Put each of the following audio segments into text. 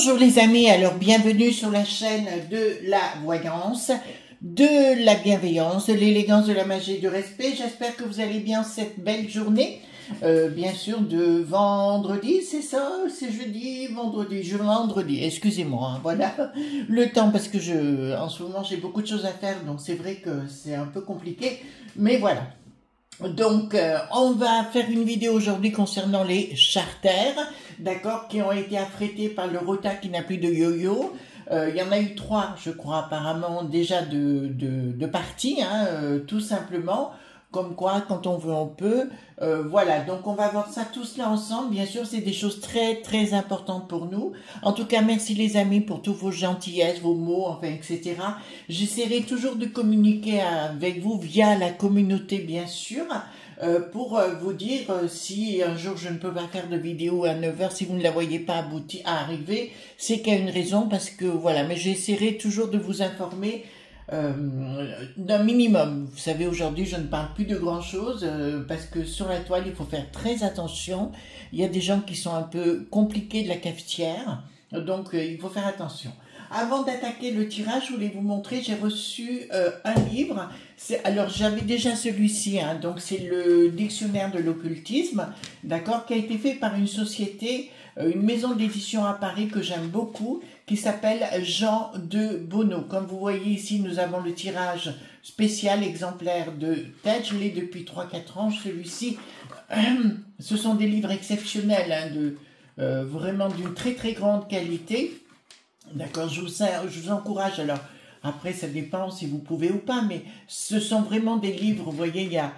Bonjour les amis, alors bienvenue sur la chaîne de la voyance, de la bienveillance, de l'élégance, de la magie et du respect. J'espère que vous allez bien cette belle journée, bien sûr de vendredi, c'est ça, c'est jeudi, vendredi, excusez-moi, hein, voilà le temps parce que en ce moment j'ai beaucoup de choses à faire, donc c'est vrai que c'est un peu compliqué, mais voilà. Donc, on va faire une vidéo aujourd'hui concernant les charters, d'accord, qui ont été affrétés par le Rota qui n'a plus de yo-yo. Il y en a eu 3, je crois, apparemment, déjà de parties, hein, tout simplement. Comme quoi, quand on veut, on peut. Voilà, donc on va voir ça tout cela ensemble. Bien sûr, c'est des choses très, très importantes pour nous. En tout cas, merci les amis pour tous vos gentillesses, vos mots, enfin, etc. J'essaierai toujours de communiquer avec vous via la communauté, bien sûr, pour vous dire si un jour je ne peux pas faire de vidéo à 9 h, si vous ne la voyez pas arriver, c'est qu'il y a une raison, parce que voilà, mais j'essaierai toujours de vous informer d'un minimum. Vous savez, aujourd'hui je ne parle plus de grand chose parce que sur la toile il faut faire très attention. Il y a des gens qui sont un peu compliqués de la cafetière, donc il faut faire attention. Avant d'attaquer le tirage, je voulais vous montrer, j'ai reçu un livre. Alors j'avais déjà celui-ci, hein, donc c'est le dictionnaire de l'occultisme, d'accord, qui a été fait par une société, une maison d'édition à Paris que j'aime beaucoup, qui s'appelle Jean de Bonneau. Comme vous voyez ici, nous avons le tirage spécial exemplaire de tête. Je l'ai depuis 3-4 ans. Celui-ci, ce sont des livres exceptionnels, hein, vraiment d'une très très grande qualité. D'accord, je vous encourage. Alors, après, ça dépend si vous pouvez ou pas, mais ce sont vraiment des livres. Vous voyez, il y a,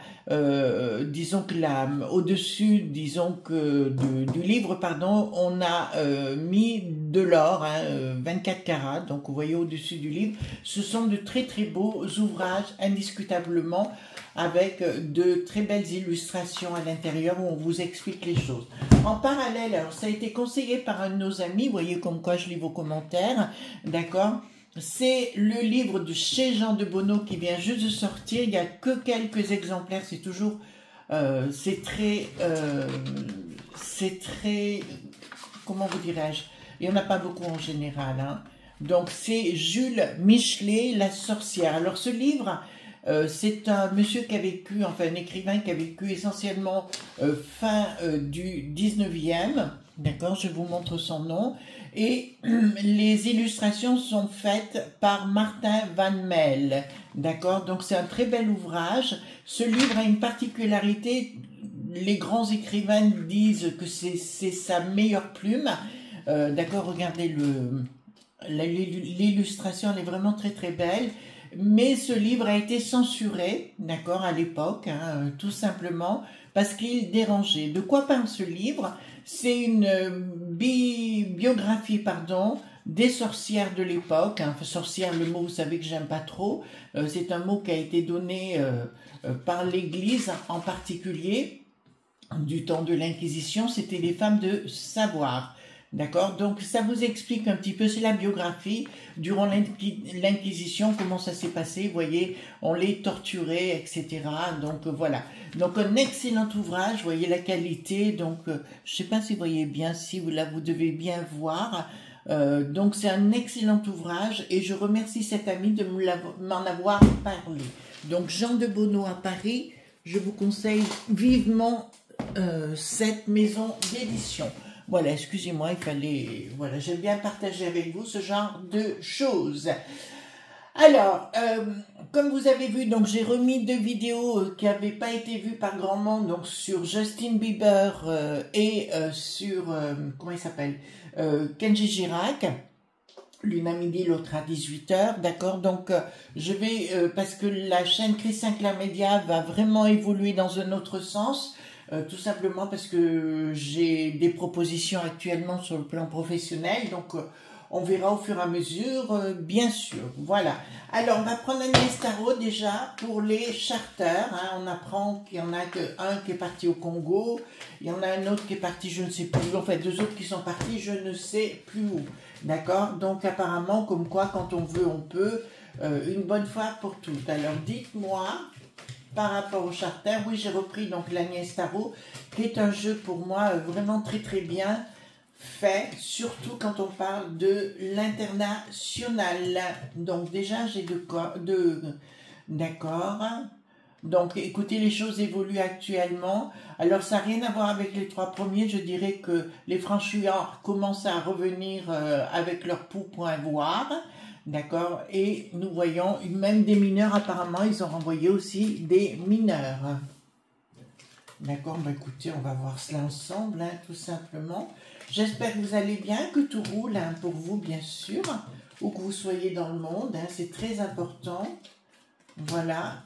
disons que là, au-dessus, disons que du livre, pardon, on a mis de l'or, hein, 24 carats. Donc, vous voyez, au-dessus du livre, ce sont de très très beaux ouvrages, indiscutablement, avec de très belles illustrations à l'intérieur où on vous explique les choses. En parallèle, alors ça a été conseillé par un de nos amis, vous voyez comme quoi je lis vos commentaires, d'accord? C'est le livre de chez Jean de Bonneau qui vient juste de sortir, il n'y a que quelques exemplaires, c'est toujours, c'est très, comment vous dirais-je, il n'y en a pas beaucoup en général, hein. Donc c'est Jules Michelet, La sorcière. Alors ce livre, c'est un monsieur qui a vécu, enfin un écrivain qui a vécu essentiellement fin du 19e, d'accord, je vous montre son nom, et les illustrations sont faites par Martin Van Melle, d'accord, donc c'est un très bel ouvrage. Ce livre a une particularité, les grands écrivains disent que c'est sa meilleure plume, d'accord, regardez l'illustration, elle est vraiment très très belle. Mais ce livre a été censuré, d'accord, à l'époque, hein, tout simplement, parce qu'il dérangeait. De quoi parle ce livre? C'est une biographie, pardon, des sorcières de l'époque. Hein. Sorcière, le mot, vous savez que j'aime pas trop. C'est un mot qui a été donné par l'Église en particulier, du temps de l'Inquisition. C'était les femmes de savoir. D'accord, donc ça vous explique un petit peu, c'est la biographie durant l'Inquisition, comment ça s'est passé, vous voyez, on les torturait, etc. Donc voilà, donc un excellent ouvrage, vous voyez la qualité, donc je ne sais pas si vous voyez bien, si vous, là vous devez bien voir, donc c'est un excellent ouvrage et je remercie cet ami de m'en avoir parlé. Donc Jean de Bonneau à Paris, je vous conseille vivement cette maison d'édition. Voilà, excusez-moi, il fallait... Voilà, j'aime bien partager avec vous ce genre de choses. Alors, comme vous avez vu, donc j'ai remis 2 vidéos qui n'avaient pas été vues par grand monde, donc sur Justin Bieber et sur, comment il s'appelle, Kenji Girac. L'une à midi, l'autre à 18 h, d'accord? Donc, je vais, parce que la chaîne Christian Clair Média va vraiment évoluer dans un autre sens, tout simplement parce que j'ai des propositions actuellement sur le plan professionnel, donc on verra au fur et à mesure, bien sûr. Voilà. Alors, on va prendre Agnès Tarot déjà pour les charters. Hein. On apprend qu'il y en a un qui est parti au Congo, il y en a un autre qui est parti, je ne sais plus, enfin 2 autres qui sont partis, je ne sais plus où. D'accord? Donc, apparemment, comme quoi, quand on veut, on peut, une bonne fois pour toutes. Alors, dites-moi... Par rapport au charter, oui, j'ai repris donc l'Agnès Tarot, qui est un jeu pour moi vraiment très très bien, fait, surtout quand on parle de l'international. Donc déjà, j'ai d'accord. Donc écoutez, les choses évoluent actuellement. Alors ça n'a rien à voir avec les 3 premiers. Je dirais que les franchouillards commencent à revenir avec leur pouvoir. D'accord. Et nous voyons même des mineurs, apparemment, ils ont renvoyé aussi des mineurs. D'accord, bah écoutez, on va voir cela ensemble, hein, tout simplement. J'espère que vous allez bien, que tout roule hein, pour vous, bien sûr, où que vous soyez dans le monde, hein, c'est très important. Voilà.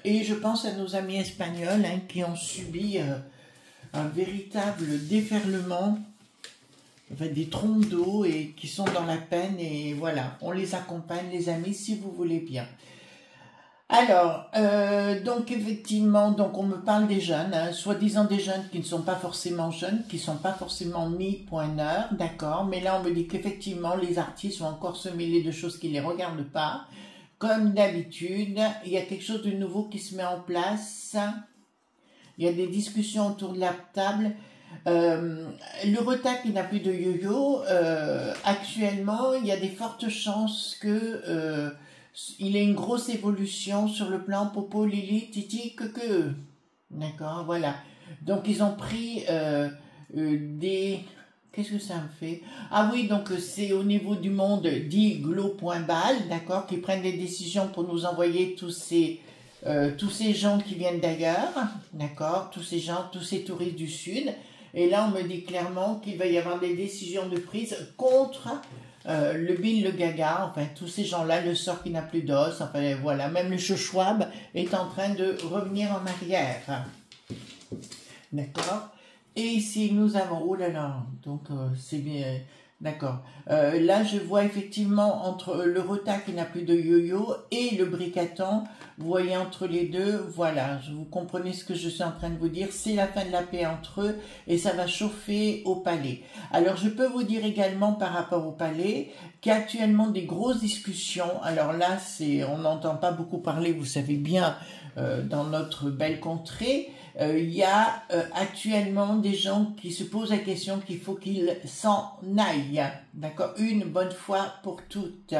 Et je pense à nos amis espagnols hein, qui ont subi un véritable déferlement, enfin, des trompes d'eau et qui sont dans la peine. Et voilà, on les accompagne, les amis, si vous voulez bien. Alors, donc effectivement, donc on me parle des jeunes, hein, soi-disant des jeunes qui ne sont pas forcément jeunes, qui ne sont pas forcément mis pointeurs, d'accord, mais là on me dit qu'effectivement les artistes vont encore se mêler de choses qui ne les regardent pas. Comme d'habitude, il y a quelque chose de nouveau qui se met en place, il y a des discussions autour de la table. Le retard qui n'a plus de yo-yo, actuellement, il y a des fortes chances que... il y a une grosse évolution sur le plan Popo, Lili, Titi, que. D'accord, voilà. Donc, ils ont pris des... Qu'est-ce que ça me fait? Ah oui, donc c'est au niveau du monde dit glo.bal, d'accord, qui prennent des décisions pour nous envoyer tous ces gens qui viennent d'ailleurs, d'accord, tous ces touristes du Sud. Et là, on me dit clairement qu'il va y avoir des décisions de prise contre... le Bill, le Gaga, enfin tous ces gens-là, le sort qui n'a plus d'os, enfin voilà, même le Schwab est en train de revenir en arrière. D'accord. Et ici nous avons, oh là là, donc c'est bien, d'accord. Là je vois effectivement entre le retard qui n'a plus de yo-yo et le bricaton, vous voyez entre les deux, voilà, vous comprenez ce que je suis en train de vous dire, c'est la fin de la paix entre eux et ça va chauffer au palais. Alors je peux vous dire également par rapport au palais qu'il y a actuellement des grosses discussions, alors là on n'entend pas beaucoup parler, vous savez bien, dans notre belle contrée, il y a actuellement des gens qui se posent la question qu'il faut qu'ils s'en aillent, d'accord, une bonne fois pour toutes.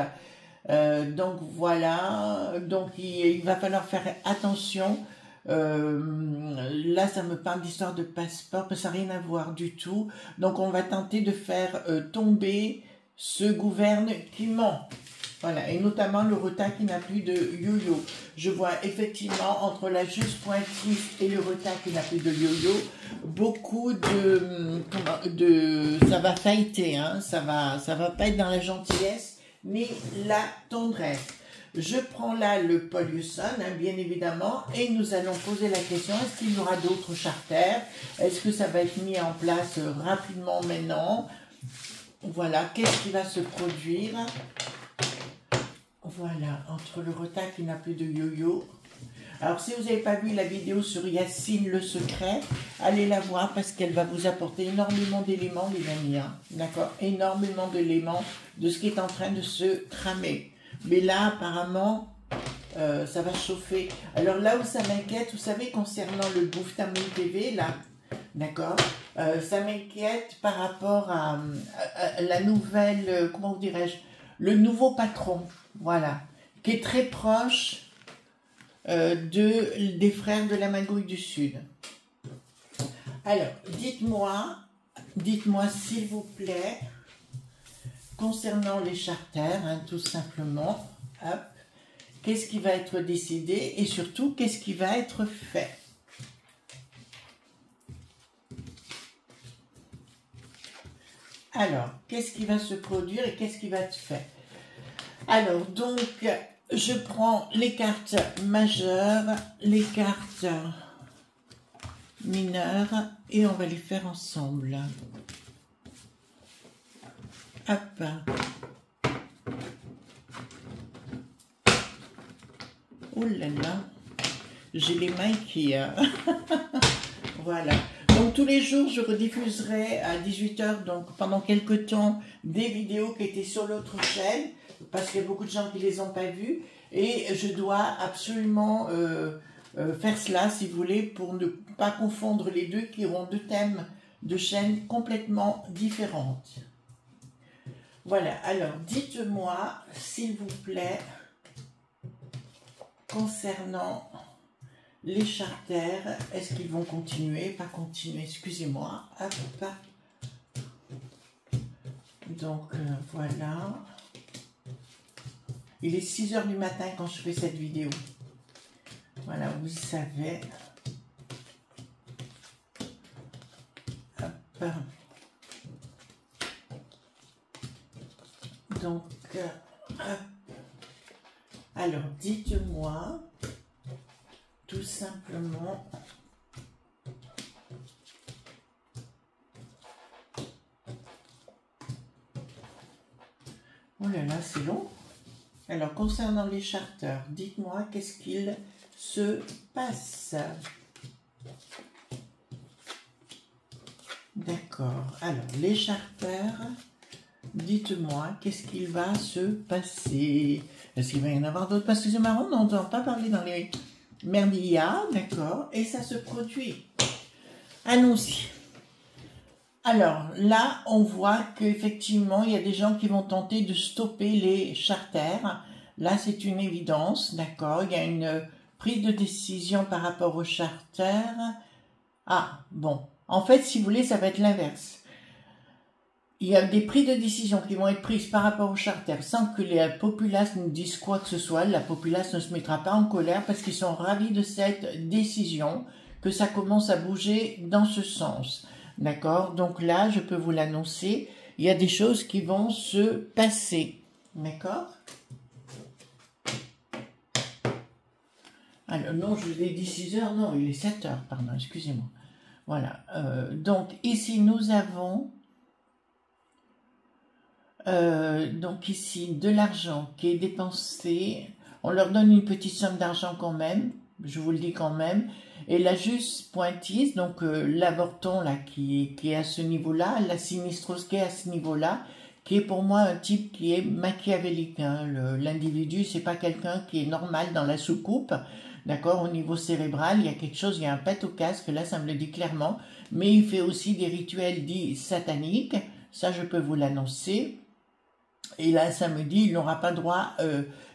Donc voilà, donc il va falloir faire attention. Là ça me parle d'histoire de passeport, mais ça n'a rien à voir du tout. Donc on va tenter de faire tomber ce gouvernement. Voilà, et notamment le retard qui n'a plus de yo-yo. Je vois effectivement entre la juste pointille et le retard qui n'a plus de yo-yo, beaucoup ça va failliter, hein, ça va pas être dans la gentillesse ni la tendresse. Je prends là le Paul Hewson, hein, bien évidemment, et nous allons poser la question, est-ce qu'il y aura d'autres charters? Est-ce que ça va être mis en place rapidement maintenant? Voilà, qu'est-ce qui va se produire? Voilà, entre le retard qui n'a plus de yo-yo. Alors, si vous n'avez pas vu la vidéo sur Yacine le secret, allez la voir parce qu'elle va vous apporter énormément d'éléments, les amis. Hein, d'accord? Énormément d'éléments de ce qui est en train de se tramer. Mais là, apparemment, ça va chauffer. Alors là où ça m'inquiète, vous savez, concernant le Bouffe Tamoul TV, là, d'accord, ça m'inquiète par rapport à la nouvelle, comment vous dirais-je, le nouveau patron, voilà, qui est très proche des frères de la Magouille du Sud. Alors, dites-moi s'il vous plaît, concernant les charters, hein, tout simplement, hop, qu'est-ce qui va être décidé et surtout, qu'est-ce qui va être fait? Alors, qu'est-ce qui va se produire et qu'est-ce qui va être fait? Alors, donc, je prends les cartes majeures, les cartes mineures et on va les faire ensemble. Hop. Oh là là, j'ai les mains qui... voilà. Donc tous les jours, je rediffuserai à 18 h, donc pendant quelques temps, des vidéos qui étaient sur l'autre chaîne, parce qu'il y a beaucoup de gens qui ne les ont pas vues, et je dois absolument faire cela, si vous voulez, pour ne pas confondre les deux, qui auront deux thèmes de chaînes complètement différentes. Voilà, alors dites-moi, s'il vous plaît, concernant les charters, est-ce qu'ils vont continuer, pas continuer, excusez-moi, hop, hop. Donc voilà, il est 6 h du matin quand je fais cette vidéo. Voilà, vous savez. Hop. Donc, hop. Alors, dites-moi, tout simplement, oh là là, c'est long. Alors, concernant les charters, dites-moi, qu'est-ce qu'il se passe? D'accord. Alors, les charters, dites-moi, qu'est-ce qu'il va se passer? Est-ce qu'il va y en avoir d'autres? Parce que c'est marrant, on n'entend pas parler dans les merdillas, d'accord? Et ça se produit. Allons-y. Alors, là, on voit qu'effectivement, il y a des gens qui vont tenter de stopper les charters. Là, c'est une évidence, d'accord? Il y a une prise de décision par rapport aux charters. Ah, bon. En fait, si vous voulez, ça va être l'inverse. Il y a des prises de décision qui vont être prises par rapport aux charters sans que la populace nous dise quoi que ce soit. La populace ne se mettra pas en colère parce qu'ils sont ravis de cette décision, que ça commence à bouger dans ce sens. D'accord? Donc là, je peux vous l'annoncer, il y a des choses qui vont se passer. D'accord? Alors non, je vous ai dit 6 h, non, il est 7 h, pardon, excusez-moi. Voilà, donc ici nous avons donc ici de l'argent qui est dépensé, on leur donne une petite somme d'argent quand même, je vous le dis quand même, et la juste pointise, donc l'avorton là qui est à ce niveau-là, la sinistrose qui est à ce niveau-là, qui est pour moi un type qui est machiavélique, hein. L'individu, c'est pas quelqu'un qui est normal dans la soucoupe, d'accord, au niveau cérébral, il y a quelque chose, il y a un pet au casque, là ça me le dit clairement, mais il fait aussi des rituels dits sataniques, ça je peux vous l'annoncer. Et là, ça me dit, il n'aura pas droit,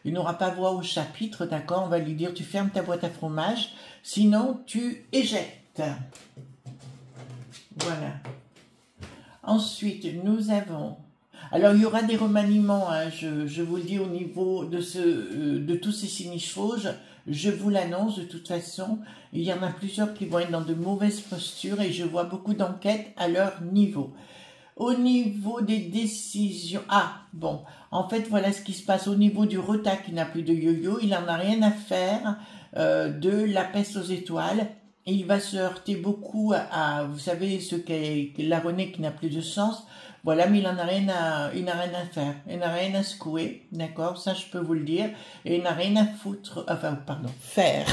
il n'aura pas voix au chapitre, d'accord? On va lui dire, tu fermes ta boîte à fromage, sinon tu éjectes. Voilà. Ensuite, nous avons... Alors, il y aura des remaniements, hein, je vous le dis au niveau de tous ces sinistroses, je vous l'annonce de toute façon. Il y en a plusieurs qui vont être dans de mauvaises postures et je vois beaucoup d'enquêtes à leur niveau. Au niveau des décisions... Ah, bon, en fait, voilà ce qui se passe au niveau du Rota qui n'a plus de yo-yo. Il n'en a rien à faire de la peste aux étoiles. Et il va se heurter beaucoup à vous savez, ce qu'est la Renée qui n'a plus de sens. Voilà, mais il n'a rien à faire. Il n'a rien à secouer, d'accord? Ça, je peux vous le dire. Et il n'a rien à foutre... Enfin, pardon, faire.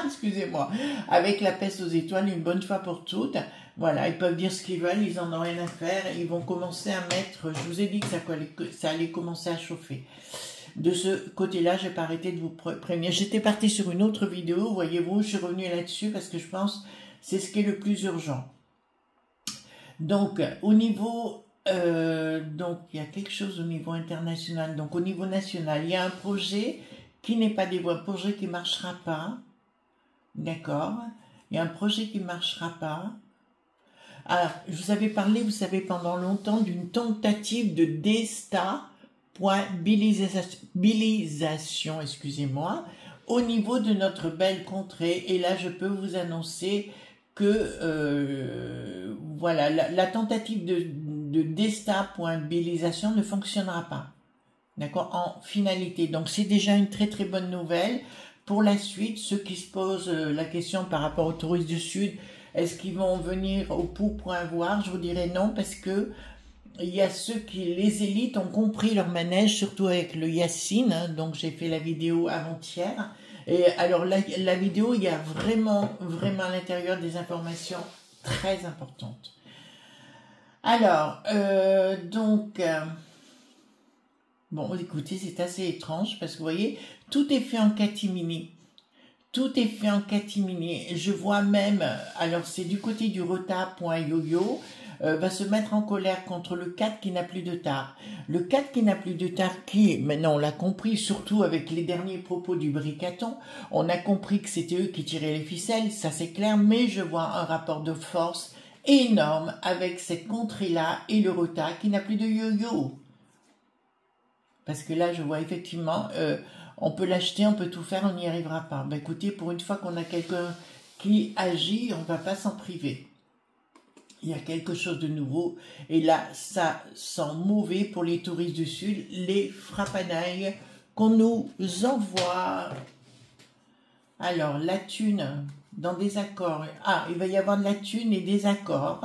Excusez-moi. Avec la peste aux étoiles, une bonne fois pour toutes. Voilà, ils peuvent dire ce qu'ils veulent, ils en ont rien à faire, ils vont commencer à mettre, je vous ai dit que ça allait commencer à chauffer. De ce côté-là, je n'ai pas arrêté de vous prévenir. J'étais partie sur une autre vidéo, voyez-vous, je suis revenue là-dessus parce que je pense que c'est ce qui est le plus urgent. Donc, au niveau, donc il y a quelque chose au niveau international, donc au niveau national, il y a un projet qui n'est pas dévoilé, un projet qui ne marchera pas, d'accord? Il y a un projet qui ne marchera pas. Alors, je vous avais parlé, vous savez, pendant longtemps d'une tentative de déstabilisation, excusez-moi, au niveau de notre belle contrée. Et là, je peux vous annoncer que, voilà, la tentative de déstabilisation ne fonctionnera pas. D'accord? En finalité. Donc, c'est déjà une très très bonne nouvelle. Pour la suite, ceux qui se posent la question par rapport aux touristes du Sud, est-ce qu'ils vont venir au pour avoir? Je vous dirais non, parce que il y a ceux qui, les élites, ont compris leur manège, surtout avec le Yacine, hein, donc j'ai fait la vidéo avant-hier. Et alors la vidéo, il y a vraiment à l'intérieur des informations très importantes. Alors, bon, écoutez, c'est assez étrange, parce que vous voyez, tout est fait en catimini. Tout est fait en catimini. Je vois même, alors c'est du côté du retard.yoyo, va se mettre en colère contre le 4 qui n'a plus de tard. Le 4 qui n'a plus de tard, qui, maintenant on l'a compris, surtout avec les derniers propos du Bricaton, on a compris que c'était eux qui tiraient les ficelles, ça c'est clair, mais je vois un rapport de force énorme avec cette contrée-là et le retard qui n'a plus de yo-yo. Parce que là, je vois effectivement, on peut l'acheter, on peut tout faire, on n'y arrivera pas. Ben écoutez, pour une fois qu'on a quelqu'un qui agit, on ne va pas s'en priver. Il y a quelque chose de nouveau. Et là, ça sent mauvais pour les touristes du Sud, les frapanailles qu'on nous envoie. Alors, la thune dans des accords. Ah, il va y avoir de la thune et des accords.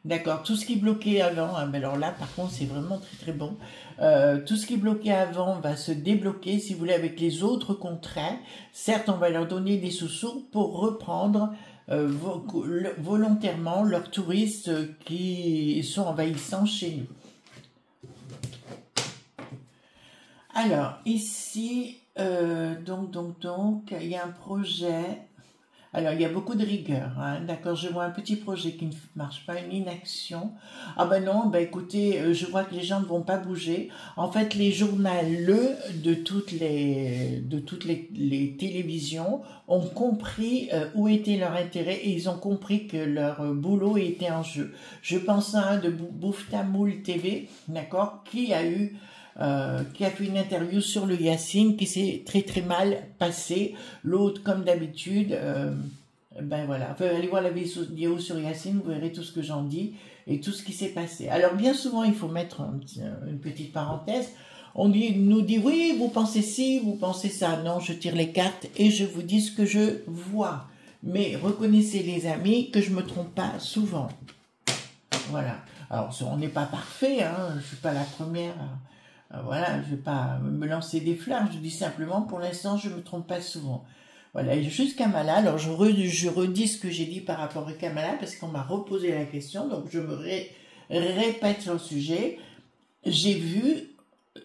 D'accord, tout ce qui bloquait avant, hein, mais alors là par contre c'est vraiment très très bon, tout ce qui bloquait avant va se débloquer si vous voulez avec les autres contrats. Certes on va leur donner des sous-sous pour reprendre volontairement leurs touristes qui sont envahissants chez nous. Alors ici, donc il y a un projet. Alors, il y a beaucoup de rigueur, hein, d'accord, je vois un petit projet qui ne marche pas, une inaction. Ah ben non, ben écoutez, je vois que les gens ne vont pas bouger. En fait, les journaleux de toutes les télévisions ont compris où était leur intérêt et ils ont compris que leur boulot était en jeu. Je pense à un de Bouftamoul TV, d'accord, qui a fait une interview sur le Yacine qui s'est très très mal passé. L'autre, comme d'habitude, ben voilà, allez voir la vidéo sur Yacine, vous verrez tout ce que j'en dis et tout ce qui s'est passé. Alors bien souvent, il faut mettre une petite parenthèse. On nous dit, oui, vous pensez ci, vous pensez ça. Non, je tire les cartes et je vous dis ce que je vois. Mais reconnaissez les amis que je me trompe pas souvent. Voilà. Alors, on n'est pas parfait, hein, je suis pas la première... voilà, je ne vais pas me lancer des fleurs, je dis simplement, pour l'instant, je ne me trompe pas souvent. Voilà, et juste Kamala, alors je redis ce que j'ai dit par rapport à Kamala, parce qu'on m'a reposé la question, donc je me répète sur le sujet. J'ai vu,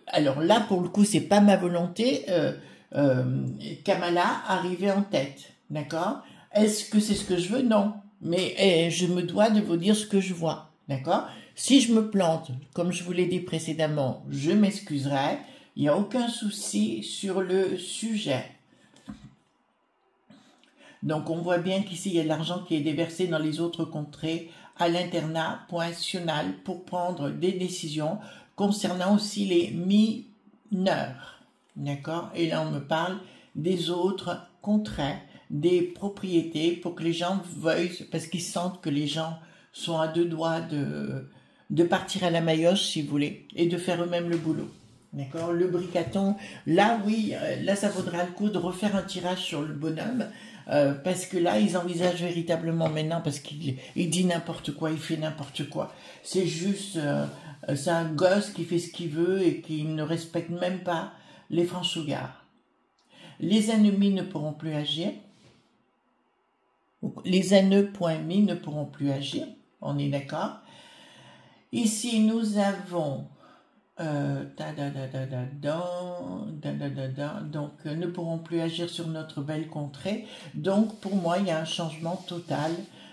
alors là, pour le coup, c'est pas ma volonté, Kamala arriver en tête, d'accord? Est-ce que c'est ce que je veux? Non. Mais je me dois de vous dire ce que je vois, d'accord? Si je me plante, comme je vous l'ai dit précédemment, je m'excuserai. Il n'y a aucun souci sur le sujet. Donc, on voit bien qu'ici, il y a de l'argent qui est déversé dans les autres contrées à l'internat national pour prendre des décisions concernant aussi les mineurs. D'accord? Et là, on me parle des autres contrées, des propriétés pour que les gens veuillent, parce qu'ils sentent que les gens sont à deux doigts de partir à la maillotche, si vous voulez, et de faire eux-mêmes le boulot. D'accord? Le Bricaton, là, oui, là, ça vaudra le coup de refaire un tirage sur le bonhomme, parce que là, ils envisagent véritablement maintenant, parce qu'il dit n'importe quoi, il fait n'importe quoi. C'est juste, c'est un gosse qui fait ce qu'il veut et qui ne respecte même pas les franchouillards. Les ennemis ne pourront plus agir. Les ennemis ne pourront plus agir, on est d'accord. Ici, nous avons donc ne pourront plus agir sur notre belle contrée. Donc, pour moi, il y a un changement total.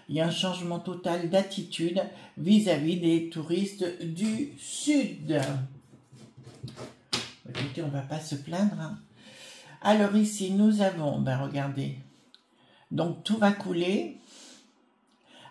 Il y a un changement total d'attitude vis-à-vis des touristes du Sud. Écoutez, on ne va pas se plaindre. Hein. Alors ici, nous avons, ben regardez, donc tout va couler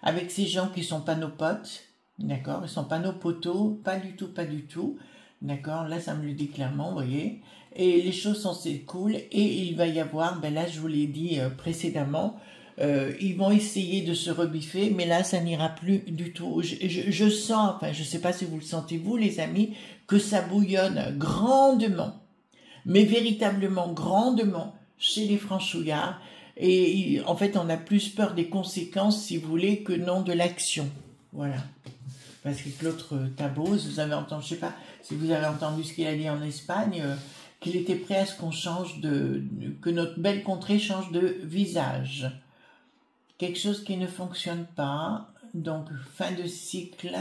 avec ces gens qui ne sont pas nos potes. D'accord, ils ne sont pas nos poteaux, pas du tout, pas du tout. D'accord, là ça me le dit clairement, vous voyez. Et les choses sont cool et il va y avoir, ben là je vous l'ai dit précédemment, ils vont essayer de se rebiffer, mais là ça n'ira plus du tout. Je sens, enfin je ne sais pas si vous le sentez vous les amis, que ça bouillonne grandement, mais véritablement grandement chez les franchouillards. Et en fait on a plus peur des conséquences si vous voulez que non de l'action. Voilà. Parce que l'autre Tabose, vous avez entendu, je ne sais pas si vous avez entendu ce qu'il a dit en Espagne, qu'il était prêt à ce qu'on change que notre belle contrée change de visage. Quelque chose qui ne fonctionne pas, donc fin de cycle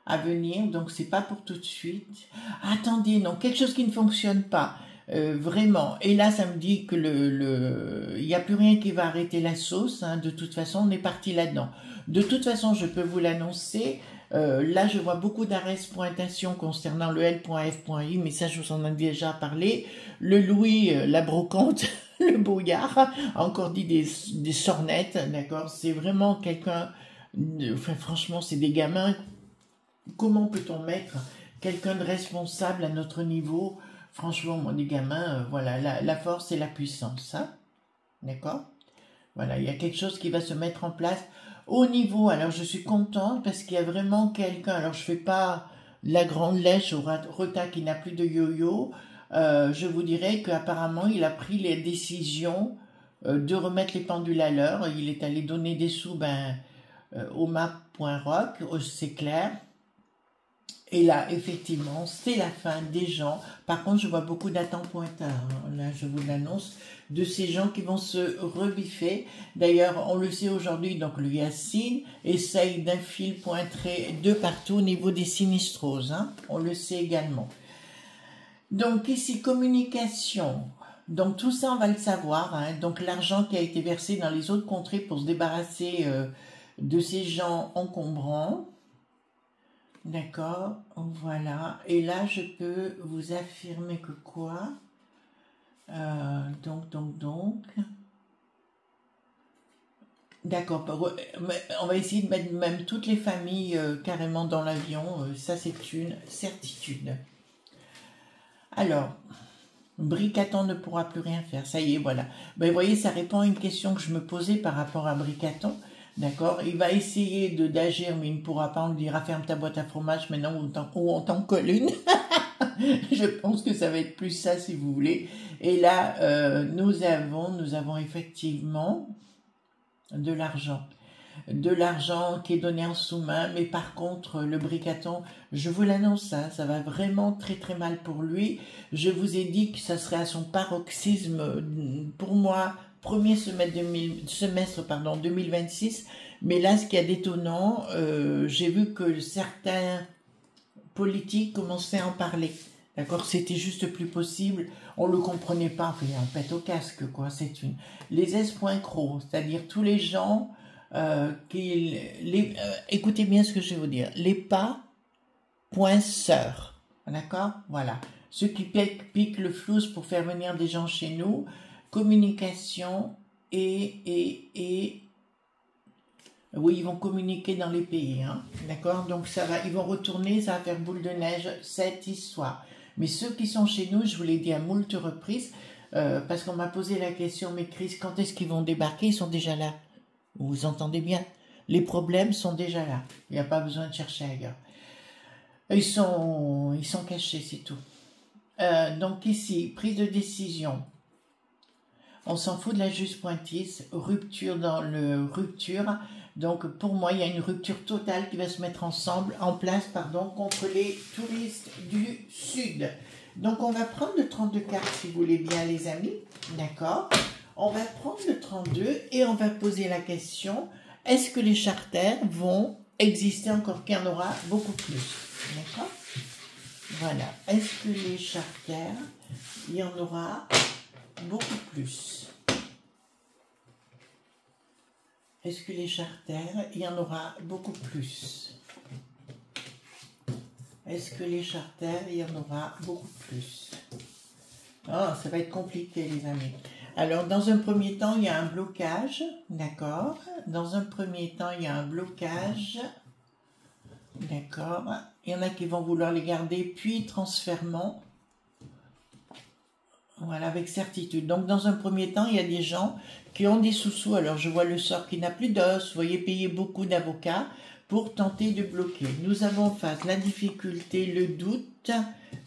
à venir, donc c'est pas pour tout de suite. Attendez, non, quelque chose qui ne fonctionne pas. Vraiment. Et là, ça me dit que il n'y a plus rien qui va arrêter la sauce. Hein. De toute façon, on est parti là-dedans. De toute façon, je peux vous l'annoncer. Là, je vois beaucoup d'arrêts pointations concernant le L.F.I, mais ça, je vous en ai déjà parlé. Le Louis, la brocante, le brouillard, a encore dit des sornettes, d'accord. C'est vraiment quelqu'un... Enfin, franchement, c'est des gamins. Comment peut-on mettre quelqu'un de responsable à notre niveau? Franchement, moi, des gamins, voilà, la force et la puissance, hein, d'accord? Voilà, il y a quelque chose qui va se mettre en place au niveau. Alors, je suis contente parce qu'il y a vraiment quelqu'un. Alors, je fais pas la grande lèche au Rota qui n'a plus de yo-yo. Je vous dirais qu'apparemment, il a pris les décisions de remettre les pendules à l'heure. Il est allé donner des sous, au map.rock, c'est clair. Et là, effectivement, c'est la fin des gens. Par contre, je vois beaucoup d'attentes pointeurs. Là, je vous l'annonce, de ces gens qui vont se rebiffer. D'ailleurs, on le sait aujourd'hui, donc le Yacine essaye d'un fil pointré de partout au niveau des sinistroses. Hein. On le sait également. Donc ici, communication. Donc tout ça, on va le savoir. Hein. Donc l'argent qui a été versé dans les autres contrées pour se débarrasser de ces gens encombrants. D'accord, voilà. Et là, je peux vous affirmer que quoi? Donc. D'accord, on va essayer de mettre même toutes les familles carrément dans l'avion. Ça, c'est une certitude. Alors, Bricaton ne pourra plus rien faire. Ça y est, voilà. Ben, vous voyez, ça répond à une question que je me posais par rapport à Bricaton. D'accord, il va essayer d'agir, mais il ne pourra pas. On lui dira ferme ta boîte à fromage maintenant ou on t'en colle une. Je pense que ça va être plus ça si vous voulez. Et là, nous avons effectivement de l'argent. De l'argent qui est donné en sous-main, mais par contre, le Bricaton, je vous l'annonce, hein, ça va vraiment très très mal pour lui. Je vous ai dit que ça serait à son paroxysme, pour moi, premier semestre 2026, mais là, ce qui est détonnant, j'ai vu que certains politiques commençaient à en parler. D'accord, c'était juste plus possible, on le comprenait pas, enfin, un pète au casque, quoi, c'est une... Les espoincrocs, c'est-à-dire tous les gens écoutez bien ce que je vais vous dire, les pas poinçeurs, d'accord, voilà, ceux qui piquent le flouze pour faire venir des gens chez nous, communication et oui, ils vont communiquer dans les pays, hein, d'accord, donc ça va, ils vont retourner, ça va faire boule de neige, cette histoire. Mais ceux qui sont chez nous, je vous l'ai dit à moult reprises, parce qu'on m'a posé la question, mais Chris, quand est-ce qu'ils vont débarquer? Ils sont déjà là. Vous entendez bien? Les problèmes sont déjà là. Il n'y a pas besoin de chercher ailleurs. Ils sont cachés, c'est tout. Donc ici, prise de décision. On s'en fout de la juste pointise. Rupture dans le rupture. Donc pour moi, il y a une rupture totale qui va se mettre en place, contre les touristes du Sud. Donc on va prendre le 32 cartes si vous voulez bien les amis. D'accord? On va prendre le 32 et on va poser la question, est-ce que les charters vont exister encore qu'il y en aura beaucoup plus? D'accord? Voilà. Est-ce que les charters, il y en aura beaucoup plus? Est-ce que les charters, il y en aura beaucoup plus? Est-ce que les charters, il y en aura beaucoup plus? Oh, ça va être compliqué les amis. Alors, dans un premier temps, il y a un blocage, d'accord. Dans un premier temps, il y a un blocage, d'accord. Il y en a qui vont vouloir les garder, puis transfèrement. Voilà, avec certitude. Donc, dans un premier temps, il y a des gens qui ont des sous-sous. Alors, je vois le sort qui n'a plus d'os. Vous voyez, payer beaucoup d'avocats pour tenter de bloquer. Nous avons en face la difficulté, le doute,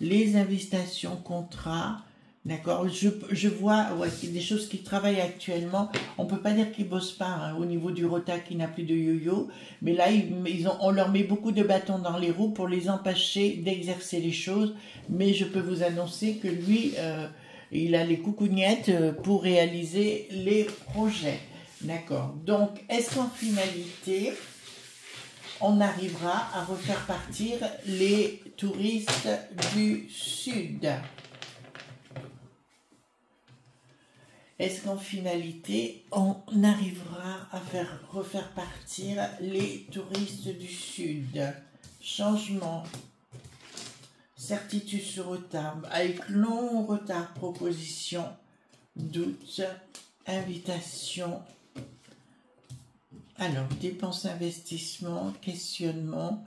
les invitations, contrats. D'accord, je vois des choses qui travaillent actuellement. On ne peut pas dire qu'ils ne bossent pas hein, au niveau du Rota qui n'a plus de yo-yo. Mais là, on leur met beaucoup de bâtons dans les roues pour les empêcher d'exercer les choses. Mais je peux vous annoncer que lui, il a les coucougnettes pour réaliser les projets. D'accord, donc est-ce qu'en finalité, on arrivera à refaire partir les touristes du Sud ? Est-ce qu'en finalité, on arrivera à refaire partir les touristes du Sud? Changement, certitude sur retard, avec long retard, proposition, doute, invitation. Alors, dépenses, investissement, questionnement.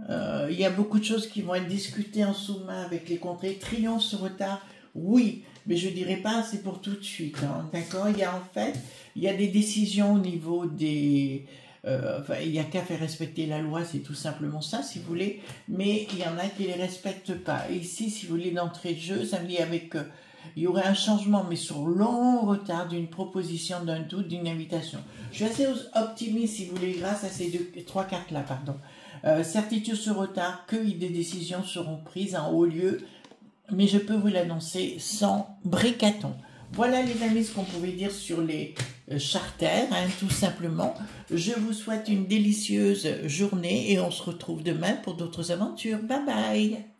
Il y a beaucoup de choses qui vont être discutées en sous-main avec les contrées. Triomphe sur retard, oui, mais je dirais pas c'est pour tout de suite. Hein, d'accord? Il y a en fait, il y a des décisions au niveau des... enfin, il n'y a qu'à faire respecter la loi, c'est tout simplement ça, si vous voulez. Mais il y en a qui ne les respectent pas. Et ici, si vous voulez, d'entrée de jeu, ça me dit avec... il y aurait un changement, mais sur long retard, d'une proposition, d'un doute, d'une invitation. Je suis assez optimiste, si vous voulez, grâce à ces trois cartes-là, pardon. Certitude sur retard, que des décisions seront prises en haut lieu, mais je peux vous l'annoncer sans bricaton. Voilà les amis ce qu'on pouvait dire sur les charters, hein, tout simplement. Je vous souhaite une délicieuse journée et on se retrouve demain pour d'autres aventures. Bye bye.